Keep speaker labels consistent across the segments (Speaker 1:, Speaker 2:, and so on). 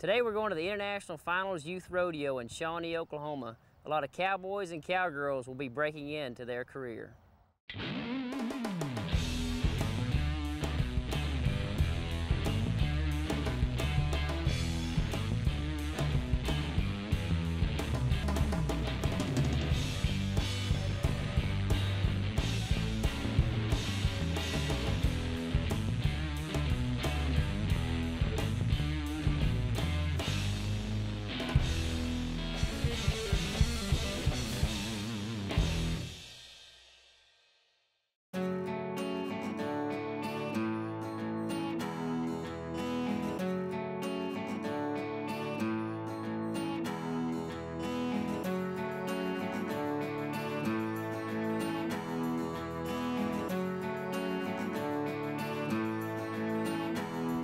Speaker 1: Today we're going to the International Finals Youth Rodeo in Shawnee, Oklahoma. A lot of cowboys and cowgirls will be breaking into their career.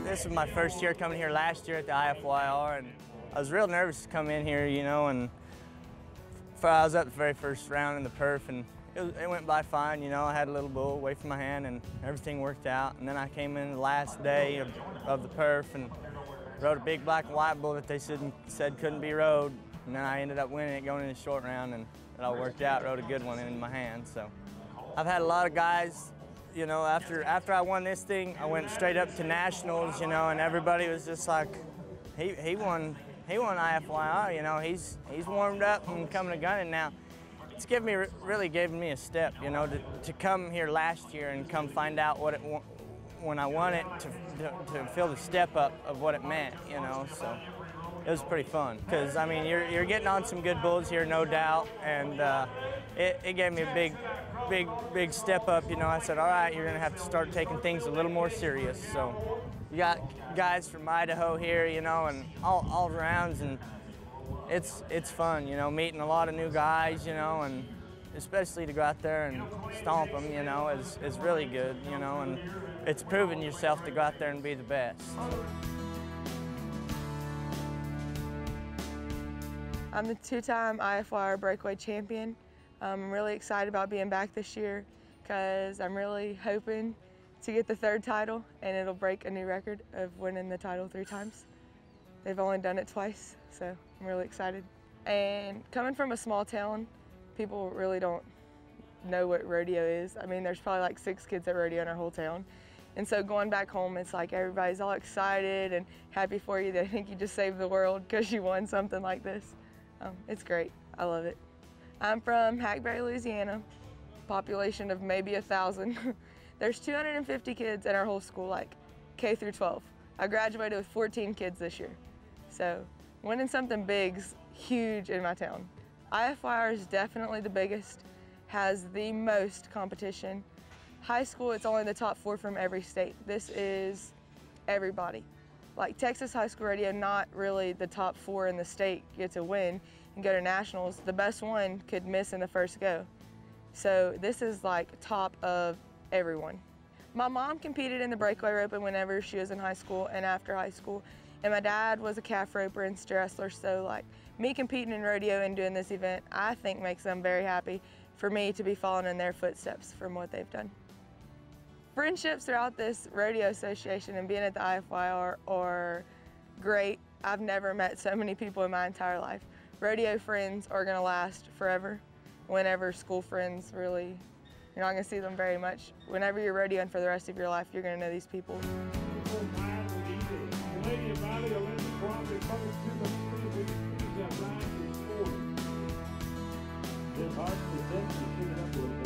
Speaker 2: This was my first year coming here last year at the IFYR, and I was real nervous to come in here, you know, and I was up the very first round in the perf, and it went by fine, you know. I had a little bull away from my hand, and everything worked out. And then I came in the last day of the perf and rode a big black and white bull that they said couldn't be rode, and then I ended up winning it going in the short round, and it all worked out. Rode a good one in my hand. So I've had a lot of guys. You know, after I won this thing, I went straight up to nationals, you know, and everybody was just like, he won IFYR, you know, he's warmed up and coming to gunning now. It's really given me a step, you know, to come here last year and come find out when I won it, to feel the step up of what it meant, you know. So it was pretty fun, because I mean you're getting on some good bulls here, no doubt, and it gave me a big step up, you know. I said, all right, you're gonna have to start taking things a little more serious. So you got guys from Idaho here, you know, and all rounds, and it's fun, you know, meeting a lot of new guys, you know, and especially to go out there and stomp them, you know, is really good, you know, and it's proving yourself to go out there and be the best.
Speaker 3: I'm the two-time IFYR breakaway champion. I'm really excited about being back this year because I'm really hoping to get the third title, and it'll break a new record of winning the title 3 times. They've only done it twice, so I'm really excited. And coming from a small town, people really don't know what rodeo is. I mean, there's probably like 6 kids at rodeo in our whole town. And so going back home, it's like everybody's all excited and happy for you. They think you just saved the world because you won something like this. It's great. I love it. I'm from Hackberry, Louisiana, population of maybe 1,000. There's 250 kids in our whole school, like K through 12. I graduated with 14 kids this year. So winning something big's huge in my town. IFYR is definitely the biggest, has the most competition. High school, it's only the top 4 from every state. This is everybody. Like Texas high school rodeo, not really the top 4 in the state get to win and go to nationals. The best one could miss in the first go. So this is like top of everyone. My mom competed in the breakaway roping whenever she was in high school and after high school. And my dad was a calf roper and steer wrestler. So like me competing in rodeo and doing this event, I think makes them very happy for me to be following in their footsteps from what they've done. Friendships throughout this rodeo association and being at the IFYR are great. I've never met so many people in my entire life. Rodeo friends are gonna last forever. Whenever school friends, really, you're not gonna see them very much. Whenever you're rodeoing for the rest of your life, you're gonna know these people.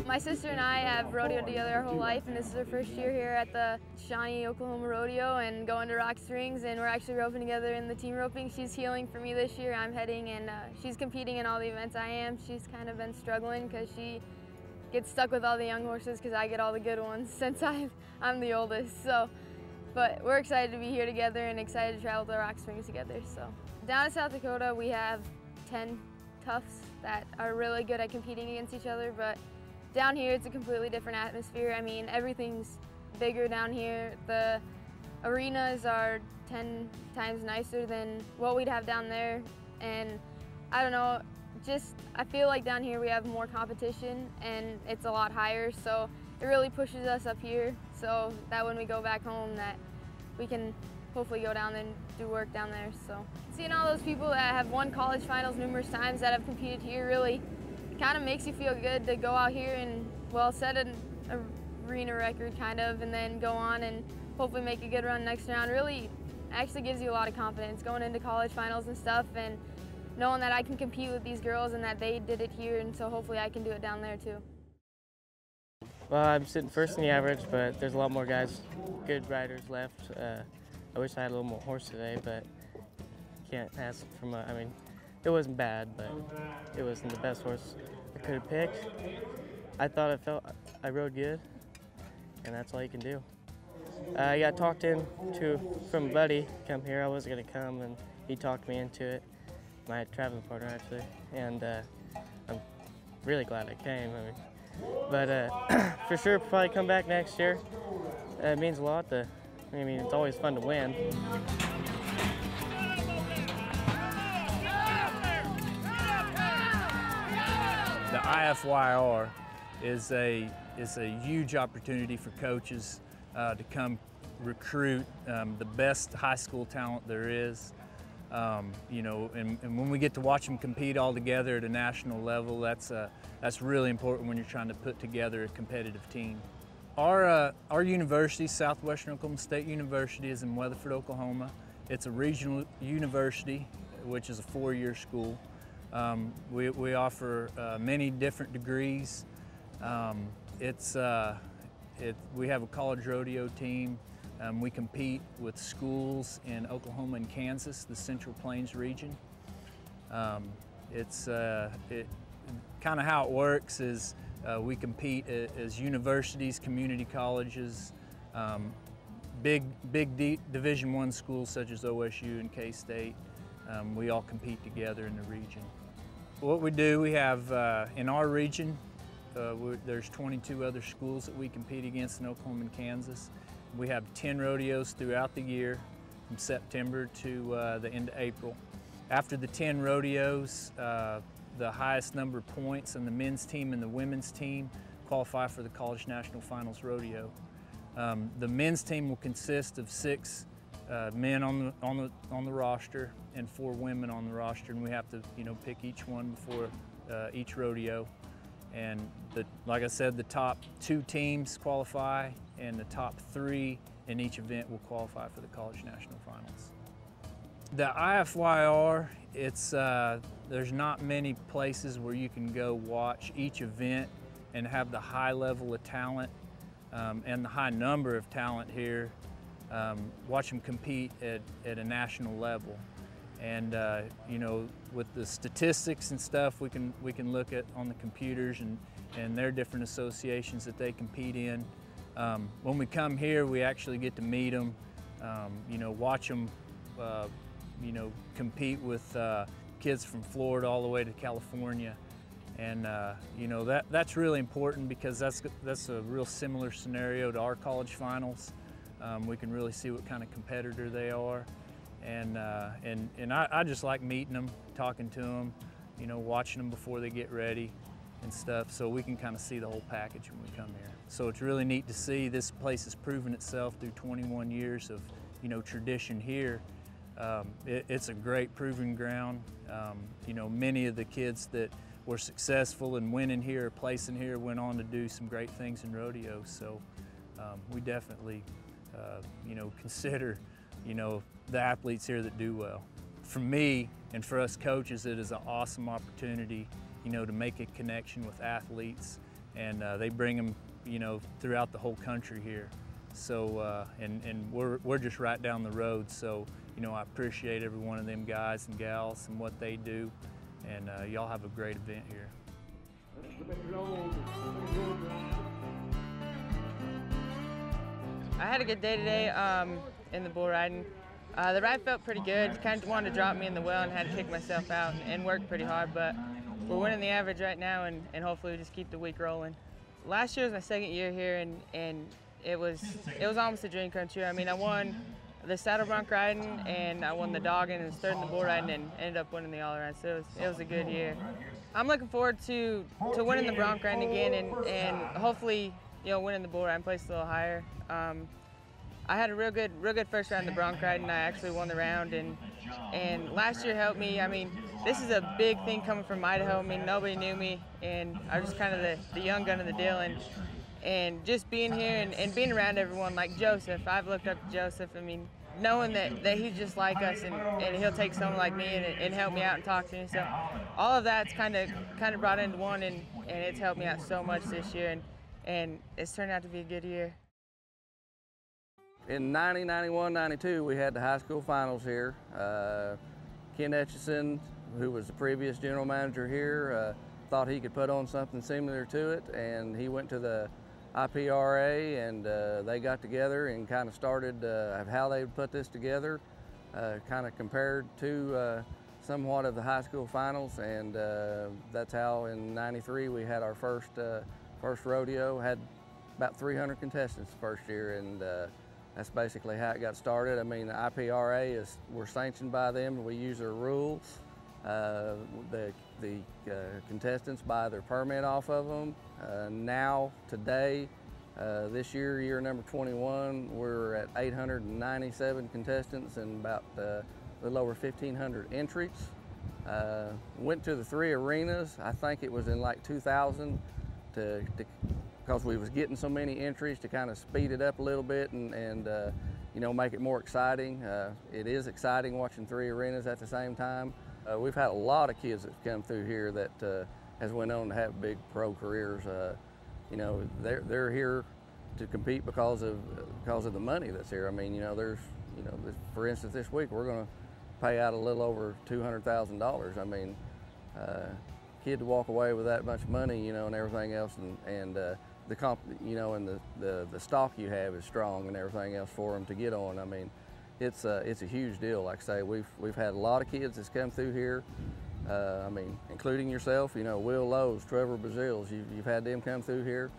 Speaker 4: My sister and I have rodeoed together our whole life, and this is our first year here at the Shawnee, Oklahoma Rodeo and going to Rock Springs, and we're actually roping together in the team roping. She's healing for me this year. I'm heading, and she's competing in all the events I am. She's kind of been struggling because she gets stuck with all the young horses because I get all the good ones since I'm the oldest. So, but we're excited to be here together and excited to travel to Rock Springs together. So down in South Dakota, we have 10 toughs that are really good at competing against each other, but down here it's a completely different atmosphere. I mean, everything's bigger down here. The arenas are 10 times nicer than what we'd have down there, and I don't know, I feel like down here we have more competition and it's a lot higher, so it really pushes us up here so that when we go back home that we can hopefully go down and do work down there. So seeing all those people that have won college finals numerous times that have competed here really kind of makes you feel good to go out here and, well, set an arena record kind of, and then go on and hopefully make a good run next round. Really actually gives you a lot of confidence going into college finals and stuff, and knowing that I can compete with these girls and that they did it here, and so hopefully I can do it down there too.
Speaker 5: Well, I'm sitting first in the average, but there's a lot more guys, good riders left. I wish I had a little more horse today, but can't ask from I mean, it wasn't bad, but it wasn't the best horse I could have picked. I thought I rode good, and that's all you can do. I got talked from a buddy come here. I wasn't gonna come, and he talked me into it. My traveling partner actually, and I'm really glad I came. I mean, but for sure, probably come back next year. It means a lot. I mean, it's always fun to win.
Speaker 6: The IFYR is a huge opportunity for coaches to come recruit the best high school talent there is. You know, and when we get to watch them compete all together at a national level, that's really important when you're trying to put together a competitive team. Our university, Southwestern Oklahoma State University, is in Weatherford, Oklahoma. It's a regional university, which is a 4-year school. We offer many different degrees. We have a college rodeo team. We compete with schools in Oklahoma and Kansas, the Central Plains region. Kind of how it works is we compete as universities, community colleges, big Division I schools such as OSU and K-State. We all compete together in the region. What we do, we have in our region, there's 22 other schools that we compete against in Oklahoma and Kansas. We have 10 rodeos throughout the year, from September to the end of April. After the 10 rodeos, the highest number of points on the men's team and the women's team qualify for the College National Finals Rodeo. The men's team will consist of 6 men on the roster and 4 women on the roster, and we have to, you know, pick each one before each rodeo. And like I said, the top 2 teams qualify, and the top 3 in each event will qualify for the College National Finals. The IFYR, there's not many places where you can go watch each event and have the high level of talent and the high number of talent here, watch them compete at a national level. And you know, with the statistics and stuff, we can look at on the computers and their different associations that they compete in. When we come here, we actually get to meet them, you know, watch them, you know, compete with kids from Florida all the way to California, and you know, that's really important because that's a real similar scenario to our college finals. We can really see what kind of competitor they are. And I just like meeting them, talking to them, you know, watching them before they get ready and stuff, so we can kind of see the whole package when we come here. So it's really neat to see this place has proven itself through 21 years of, you know, tradition here. It's a great proving ground. You know, many of the kids that were successful in winning here or placing here went on to do some great things in rodeo. So we definitely, you know, consider, you know, the athletes here that do well. For me and for us coaches, it is an awesome opportunity, you know, to make a connection with athletes, and they bring them, you know, throughout the whole country here. So, and we're just right down the road. So, you know, I appreciate every one of them guys and gals and what they do, and y'all have a great event here.
Speaker 5: I had a good day today in the bull riding. The ride felt pretty good. Kind of wanted to drop me in the well and had to pick myself out and work pretty hard, but we're winning the average right now, and hopefully we just keep the week rolling. Last year was my 2nd year here, and it was almost a dream come true. I mean, I won the saddle bronc riding, and I won the dogging, and was 3rd in the bull riding, and ended up winning the all around. So it was a good year. I'm looking forward to winning the bronc riding again, and hopefully, you know, winning the bull riding, place a little higher.
Speaker 3: I had a real good first round of the bronc ride, and I actually won the round. And last year helped me. I mean, this is a big thing coming from Idaho. I mean, nobody knew me, and I was just kind of the young gun of the deal. And just being here and being around everyone like Joseph, I've looked up to Joseph. I mean, knowing that he's just like us, and he'll take someone like me and help me out and talk to me. So all of that's kind of brought into one, and it's helped me out so much this year, and it's turned out to be a good year.
Speaker 7: In 90, 91, 92, we had the high school finals here. Ken Etchison, who was the previous general manager here, thought he could put on something similar to it, and he went to the IFYR, and they got together and kind of started how they would put this together, kind of compared to somewhat of the high school finals, and that's how in 93 we had our first rodeo. Had about 300 contestants the first year, and that's basically how it got started. I mean, the IFYR we're sanctioned by them, and we use their rules. The contestants buy their permit off of them. Now, today, this year number 21, we're at 897 contestants and about a little over 1,500 entries. Went to the 3 arenas. I think it was in like 2000 because we was getting so many entries to kind of speed it up a little bit and you know, make it more exciting. It is exciting watching 3 arenas at the same time. We've had a lot of kids that come through here that has went on to have big pro careers. You know, they're here to compete because of the money that's here. I mean, you know, for instance, this week we're going to pay out a little over $200,000. I mean, kid to walk away with that much money, you know, and everything else, and you know, and the stock you have is strong and everything else for them to get on. I mean, it's a huge deal. Like I say, we've had a lot of kids that's come through here. I mean, including yourself. You know, Will Lowe's, Trevor Bazil's. You've had them come through here,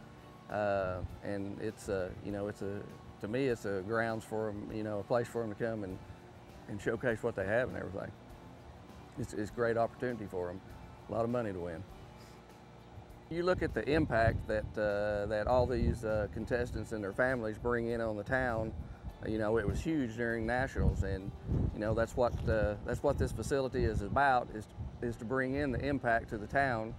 Speaker 7: and it's you know, to me it's a grounds for them. You know, a place for them to come and showcase what they have and everything. It's a great opportunity for them. A lot of money to win. You look at the impact that all these contestants and their families bring in on the town. You know, it was huge during nationals, and you know, that's what this facility is about, is to bring in the impact to the town,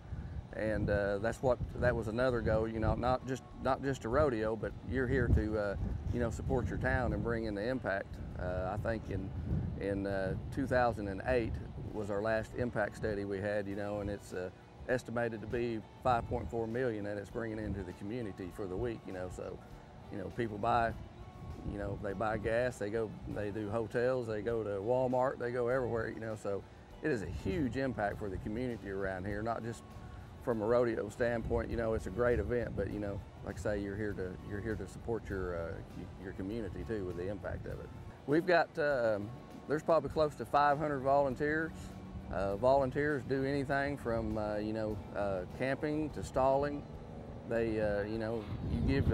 Speaker 7: and that was another goal. You know, not just a rodeo, but you're here to you know, support your town and bring in the impact. I think in 2008 was our last impact study we had. You know, and it's estimated to be 5.4 million that it's bringing into the community for the week. You know, so you know, people buy. You know, they buy gas, they do hotels, they go to Walmart, they go everywhere, you know, so it is a huge impact for the community around here, not just from a rodeo standpoint. You know, it's a great event, but you know, like I say, you're here to support your community too with the impact of it. We've got, there's probably close to 500 volunteers. Volunteers do anything from, you know, camping to stalling. They, you know, you give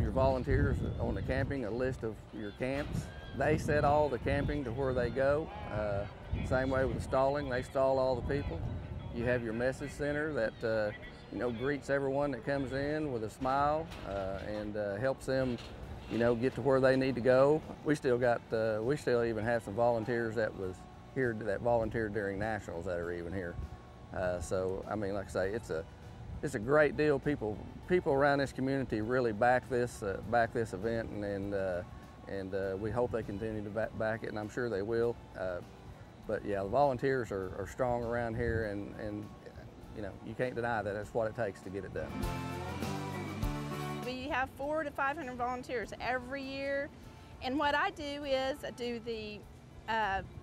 Speaker 7: your volunteers on the camping a list of your camps. They set all the camping to where they go. Same way with the stalling, they stall all the people. You have your message center that, you know, greets everyone that comes in with a smile and helps them, you know, get to where they need to go. We still even have some volunteers that was here that volunteered during nationals that are even here. So I mean, like I say, it's a great deal. People around this community really back this event, and we hope they continue to back it, and I'm sure they will. But yeah, the volunteers are strong around here, and you know, you can't deny that it's what it takes to get it done.
Speaker 8: We have 400 to 500 volunteers every year, and what I do is I do the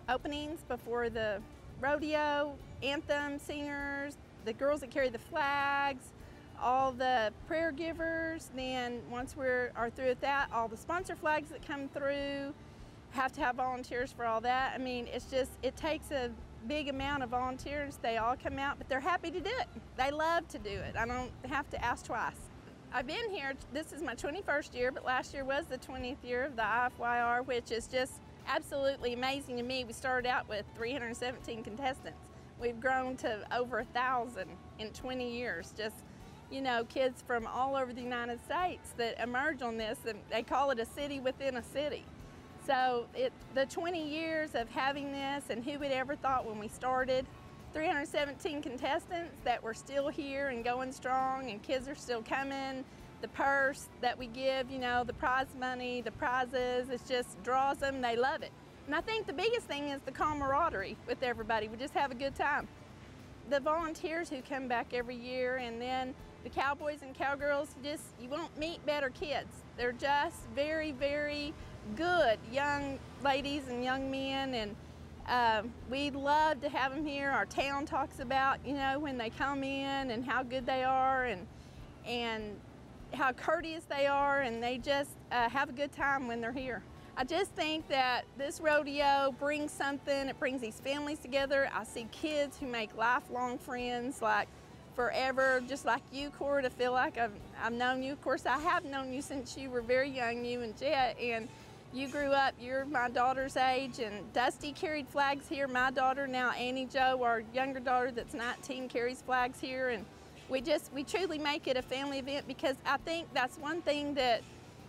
Speaker 8: openings before the rodeo, anthem singers, the girls that carry the flags, all the prayer givers. Then once we are through with that, all the sponsor flags that come through, have to have volunteers for all that. I mean, it's just, it takes a big amount of volunteers. They all come out, but they're happy to do it. They love to do it. I don't have to ask twice. I've been here, this is my 21st year, but last year was the 20th year of the IFYR, which is just absolutely amazing to me. We started out with 317 contestants. We've grown to over 1,000 in 20 years. Just you know, kids from all over the United States that emerge on this, and they call it a city within a city. So the 20 years of having this, and who would ever thought when we started, 317 contestants that were still here and going strong, and kids are still coming. The purse that we give, you know, the prize money, the prizes, it just draws them, they love it. And I think the biggest thing is the camaraderie with everybody. We just have a good time. The volunteers who come back every year, and then the cowboys and cowgirls, you won't meet better kids. They're just very, very good young ladies and young men, and we love to have them here. Our town talks about, you know, when they come in and how good they are, and how courteous they are, and they just have a good time when they're here. I just think that this rodeo brings something, it brings these families together. I see kids who make lifelong friends, like forever, just like you, Cora, to feel like I've known you. Of course, I have known you since you were very young, you and Jet, and you grew up, you're my daughter's age, and Dusty carried flags here. My daughter, now Annie Jo, our younger daughter that's 19, carries flags here, and we truly make it a family event, because I think that's one thing that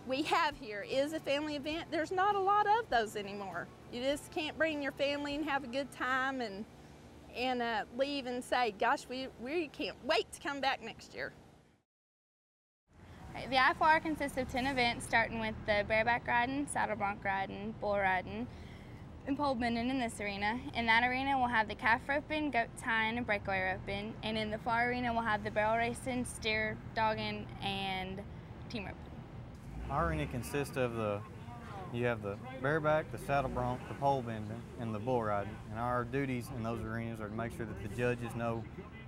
Speaker 8: we have here is a family event. There's not a lot of those anymore. You just can't bring your family and have a good time and leave and say, gosh, we can't wait to come back next year.
Speaker 9: The IFYR consists of 10 events, starting with the bareback riding, saddle bronc riding, bull riding, and pole bending in this arena. In that arena, we'll have the calf roping, goat tying, and breakaway roping. And in the far arena, we'll have the barrel racing, steer dogging, and team roping.
Speaker 10: Our arena consists of you have the bareback, the saddle bronc, the pole bending, and the bull riding. And our duties in those arenas are to make sure that the judges know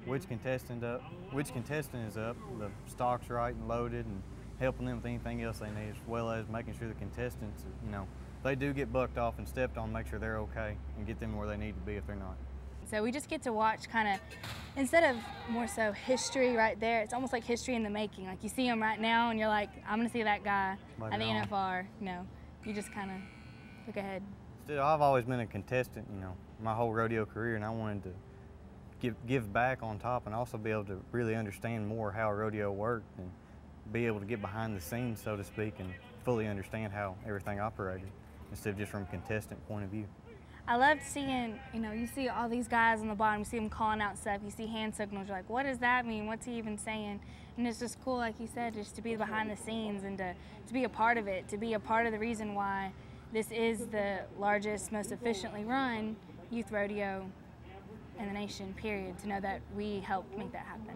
Speaker 10: which contestant is up, the stock's right and loaded, and helping them with anything else they need, as well as making sure the contestants, you know, they do get bucked off and stepped on, make sure they're okay and get them where they need to be if they're not.
Speaker 9: So we just get to watch kind of, instead of more so history right there, it's almost like history in the making. Like you see them right now and you're like, I'm gonna see that guy at the NFR, you know. You just kind of look ahead.
Speaker 10: Still, I've always been a contestant, you know, my whole rodeo career, and I wanted to give back on top, and also be able to really understand more how rodeo worked and be able to get behind the scenes, so to speak, and fully understand how everything operated, instead of just from a contestant point of view.
Speaker 9: I loved seeing, you know, you see all these guys on the bottom, you see them calling out stuff, you see hand signals, you're like, what does that mean? What's he even saying? And it's just cool, like you said, just to be behind the scenes and to be a part of it, to be a part of the reason why this is the largest, most efficiently run youth rodeo in the nation, period, to know that we helped make that happen.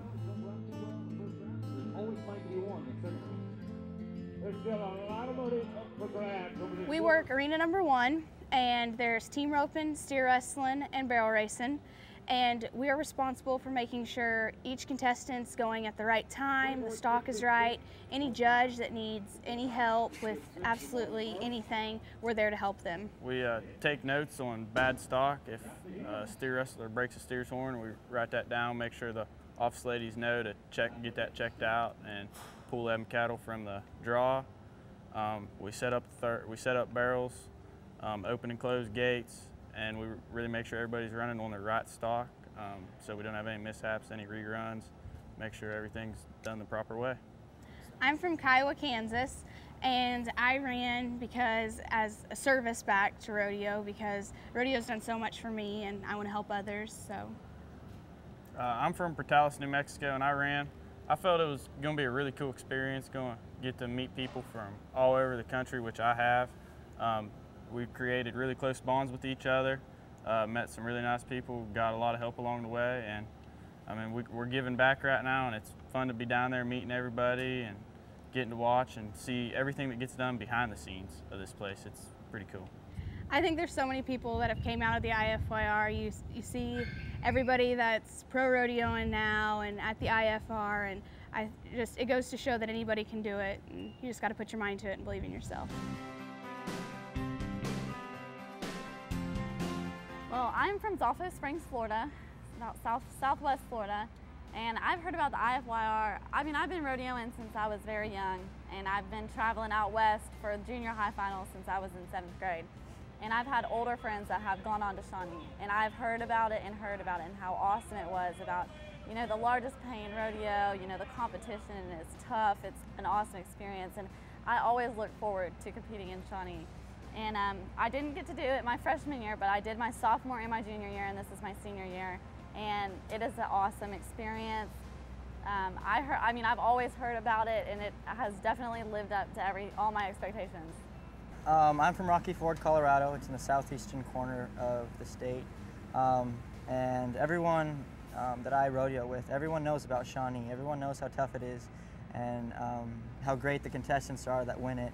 Speaker 9: We work arena number 1, and there's team roping, steer wrestling, and barrel racing. And we are responsible for making sure each contestant's going at the right time, the stock is right. Any judge that needs any help with absolutely anything, we're there to help them.
Speaker 11: We take notes on bad stock. If a steer wrestler breaks a steer's horn, we write that down, make sure the office ladies know to get that checked out and pull them cattle from the draw. We set up barrels, open and close gates, and we really make sure everybody's running on the right stock, so we don't have any mishaps, any reruns, make sure everything's done the proper way.
Speaker 9: I'm from Kiowa, Kansas, and I ran because as a service back to rodeo, because rodeo's done so much for me and I want to help others, so.
Speaker 11: I'm from Portales, New Mexico, and I ran. I felt it was going to be a really cool experience, going to get to meet people from all over the country, which I have. We've created really close bonds with each other, met some really nice people, got a lot of help along the way, and I mean, we're giving back right now, and it's fun to be down there meeting everybody and getting to watch and see everything that gets done behind the scenes of this place. It's pretty cool.
Speaker 9: I think there's so many people that have came out of the IFYR. You see everybody that's pro rodeoing now and at the IFR, and it goes to show that anybody can do it, and you just got to put your mind to it and believe in yourself.
Speaker 12: Well, I'm from Zolfo Springs, Florida, about southwest Florida, and I've heard about the IFYR. I mean, I've been rodeoing since I was very young, and I've been traveling out west for junior high finals since I was in 7th grade. And I've had older friends that have gone on to Shawnee, and I've heard about it and how awesome it was, about you know, the largest paying rodeo. You know, the competition is tough. It's an awesome experience, and I always look forward to competing in Shawnee. And I didn't get to do it my freshman year, but I did my sophomore and my junior year, and this is my senior year. And it is an awesome experience. I've always heard about it, and it has definitely lived up to all my expectations.
Speaker 13: I'm from Rocky Ford, Colorado. It's in the southeastern corner of the state. And everyone that I rodeo with, everyone knows about Shawnee. Everyone knows how tough it is and how great the contestants are that win it.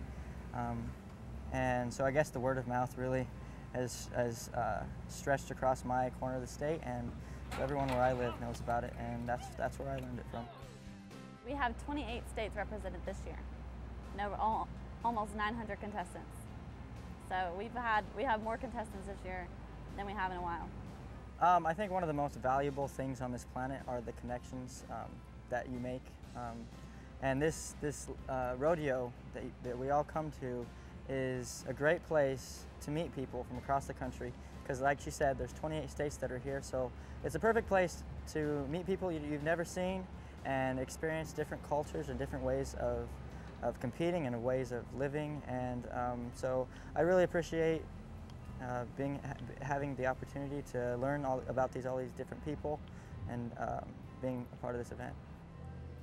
Speaker 13: And so I guess the word of mouth really has stretched across my corner of the state, and everyone where I live knows about it, and that's where I learned it from.
Speaker 12: We have 28 states represented this year, and over almost 900 contestants. So we have more contestants this year than we have in a while.
Speaker 13: I think one of the most valuable things on this planet are the connections that you make, and this rodeo that we all come to is a great place to meet people from across the country, because like she said, there's 28 states that are here, so it's a perfect place to meet people you've never seen and experience different cultures and different ways of competing and ways of living. And so I really appreciate having the opportunity to learn about all these different people and being a part of this event.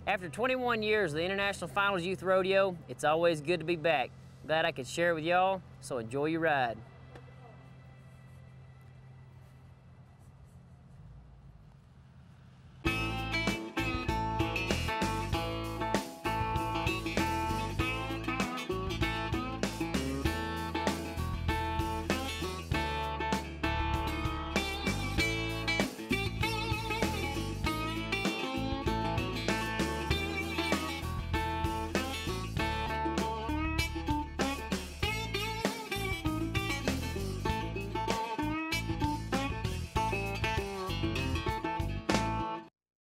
Speaker 1: After 21 years of the International Finals Youth Rodeo, it's always good to be back. Glad I could share it with y'all, so enjoy your ride.